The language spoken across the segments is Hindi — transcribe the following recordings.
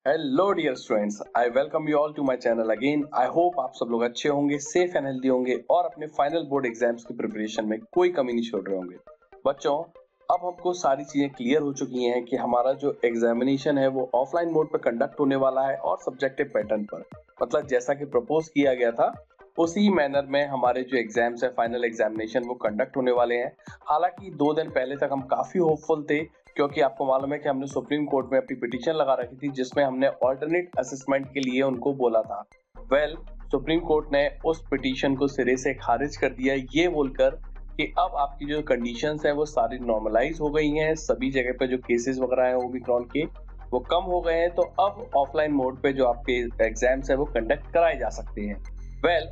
Hello dear students, I welcome you all to my channel again. I hope आप सब लोग अच्छे होंगे, सेफ एंड हेल्दी होंगे और अपने फाइनल बोर्ड एग्जाम्स की प्रिपरेशन में कोई कमी नहीं छोड़ रहे होंगे। बच्चों, अब हमको सारी चीजें क्लियर हो चुकी हैं कि हमारा जो एग्जामिनेशन है वो ऑफलाइन मोड पर कंडक्ट होने वाला है और सब्जेक्टिव पैटर्न पर। मतलब जैसा कि प्रपोज किया गया था उसी मैनर में हमारे जो एग्जाम्स है, फाइनल एग्जामिनेशन वो कंडक्ट होने वाले हैं। हालांकि 2 दिन पहले तक हम काफी होपफुल थे, क्योंकि आपको मालूम है कि हमने सुप्रीम कोर्ट में अपनी पिटीशन लगा रखी थी जिसमें हमने ऑल्टरनेट असेसमेंट के लिए उनको बोला था। सुप्रीम कोर्ट ने उस पिटीशन को सिरे से खारिज कर दिया, ये बोलकर कि अब आपकी जो कंडीशंस है वो सारी नॉर्मलाइज हो गई हैं, सभी जगह पे जो केसेस वगैरह हैं ओमिक्रॉन के वो कम हो गए हैं, तो अब ऑफलाइन मोड पे जो आपके एग्जाम्स है वो कंडक्ट कराए जा सकते हैं।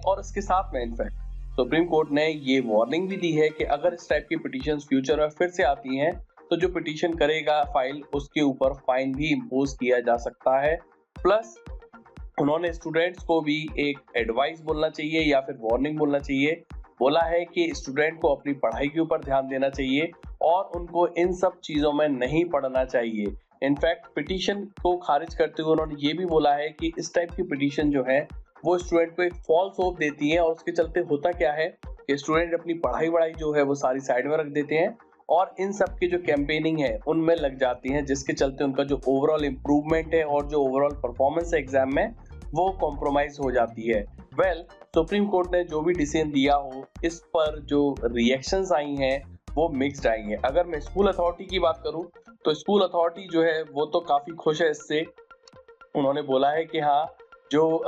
और इसके साथ में इनफैक्ट सुप्रीम कोर्ट ने ये वार्निंग भी दी है कि अगर इस टाइप की पिटीशंस फ्यूचर में फिर से आती हैं तो जो पिटीशन करेगा फाइल उसके ऊपर फाइन भी इम्पोज किया जा सकता है। प्लस उन्होंने स्टूडेंट्स को भी एक एडवाइस बोलना चाहिए या फिर वार्निंग बोलना चाहिए। बोला है कि स्टूडेंट को अपनी पढ़ाई के ऊपर ध्यान देना चाहिए और उनको इन सब चीजों में नहीं पढ़ना चाहिए। इनफैक्ट पिटीशन को खारिज करते हुए उन्होंने ये भी बोला है कि इस टाइप की पिटीशन जो है वो स्टूडेंट को एक फॉल्स होप देती है और उसके चलते होता क्या है कि स्टूडेंट अपनी पढ़ाई वढ़ाई जो है वो सारी साइड में रख देते हैं और इन सब की जो कैंपेनिंग है उनमें लग जाती हैं, जिसके चलते उनका जो ओवरऑल इम्प्रूवमेंट है और जो ओवरऑल परफॉर्मेंस है एग्जाम में वो कॉम्प्रोमाइज हो जाती है। सुप्रीम कोर्ट ने जो भी डिसीजन दिया हो इस पर जो रिएक्शंस आई हैं वो मिक्स्ड आई हैं। अगर मैं स्कूल अथॉरिटी की बात करूं तो स्कूल अथॉरिटी जो है वो तो काफी खुश है इससे। उन्होंने बोला है कि हाँ, जो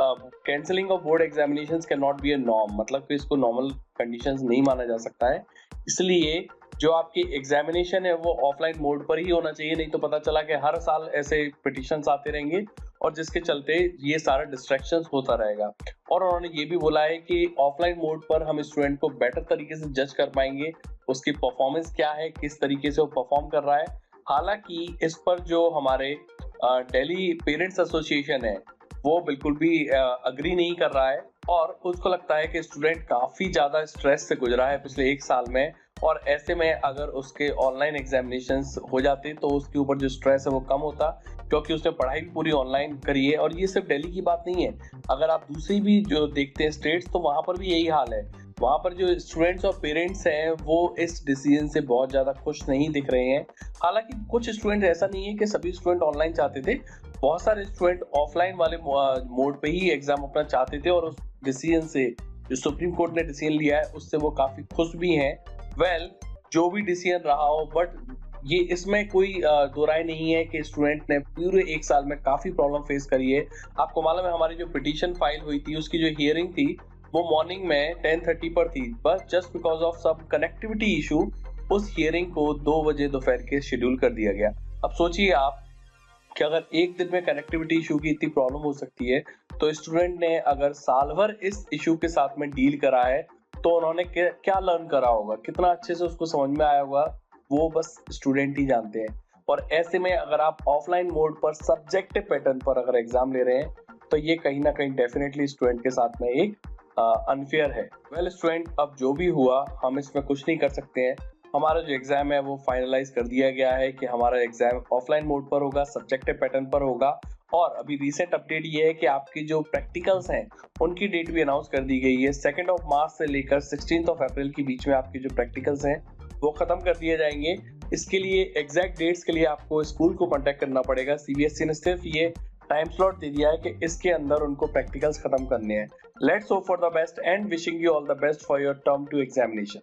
cancelling of board examinations can not be a norm, मतलब कि इसको नॉर्मल कंडीशंस नहीं माना जा सकता है। इसलिए जो आपकी एग्जामिनेशन है वो ऑफलाइन मोड पर ही होना चाहिए, नहीं तो पता चला कि हर साल ऐसे पिटिशंस आते रहेंगे और जिसके चलते ये सारा डिस्ट्रैक्शंस होता रहेगा। और उन्होंने ये भी बोला है कि ऑफलाइन मोड पर हम स्टूडेंट को बेटर तरीके से जज कर पाएंगे, उसकी परफॉर्मेंस क्या है, किस तरीके से वो परफॉर्म कर रहा है। हालांकि इस पर जो हमारे दिल्ली पेरेंट्स एसोसिएशन है वो बिल्कुल भी अग्री नहीं कर रहा है और उसको लगता है कि स्टूडेंट काफी ज्यादा स्ट्रेस से गुजरा है पिछले 1 साल में और ऐसे में अगर उसके ऑनलाइन एग्जामिनेशंस हो जाते तो उसके ऊपर जो स्ट्रेस है वो कम होता, क्योंकि उसने पढ़ाई भी पूरी ऑनलाइन करी है। और ये सिर्फ दिल्ली की बात नहीं है, अगर आप दूसरी भी जो देखते हैं स्टेट्स तो वहां पर भी यही हाल है। वहां पर जो स्टूडेंट्स और पेरेंट्स हैं वो इस डिसीजन से बहुत ज्यादा खुश नहीं दिख रहे हैं। हालांकि कुछ स्टूडेंट, ऐसा नहीं है कि सभी स्टूडेंट ऑनलाइन चाहते थे, बहुत सारे स्टूडेंट ऑफलाइन वाले मोड पे ही एग्जाम अपना चाहते थे और उस डिसीजन से, जो सुप्रीम कोर्ट ने डिसीजन लिया है उससे वो काफी खुश भी हैं। जो भी डिसीजन रहा हो, बट ये इसमें कोई दो राय नहीं है कि स्टूडेंट ने पूरे 1 साल में काफी प्रॉब्लम फेस करी है। आपको मालूम है हमारी जो पिटीशन फाइल हुई थी उसकी जो हियरिंग थी वो मॉर्निंग में 10:30 पर थी, बस जस्ट बिकॉज ऑफ सब कनेक्टिविटी इशू उस हियरिंग को 2 बजे दोपहर के शेड्यूल कर दिया गया। अब सोचिए आप कि अगर एक दिन में कनेक्टिविटी इशू की इतनी प्रॉब्लम हो सकती है, तो स्टूडेंट ने अगर साल भर इस इशू के साथ में डील करा है तो उन्होंने क्या लर्न करा होगा, कितना अच्छे से उसको समझ में आया होगा, वो बस स्टूडेंट ही जानते हैं। और ऐसे में अगर आप ऑफलाइन मोड पर सब्जेक्टिव पैटर्न पर अगर एग्जाम ले रहे हैं तो ये कहीं ना कहीं डेफिनेटली स्टूडेंट के साथ में एक अनफेयर है। स्टूडेंट, अब जो भी हुआ हम इसमें कुछ नहीं कर सकते हैं। हमारा जो एग्जाम है वो फाइनलाइज कर दिया गया है कि हमारा एग्जाम ऑफलाइन मोड पर होगा, सब्जेक्टिव पैटर्न पर होगा। और अभी रिसेंट अपडेट ये है कि आपकी जो प्रैक्टिकल्स हैं उनकी डेट भी अनाउंस कर दी गई है। 2 मार्च से लेकर 16 अप्रैल के बीच में आपकी जो प्रैक्टिकल्स हैं वो खत्म कर दिए जाएंगे। इसके लिए एग्जैक्ट डेट्स के लिए आपको स्कूल को कांटेक्ट करना पड़ेगा। सीबीएसई ने सिर्फ ये टाइम स्लॉट दे दिया है कि इसके अंदर उनको प्रैक्टिकल्स खत्म करने हैं। Let's hope for the best and wishing you all the best for your term 2 examination.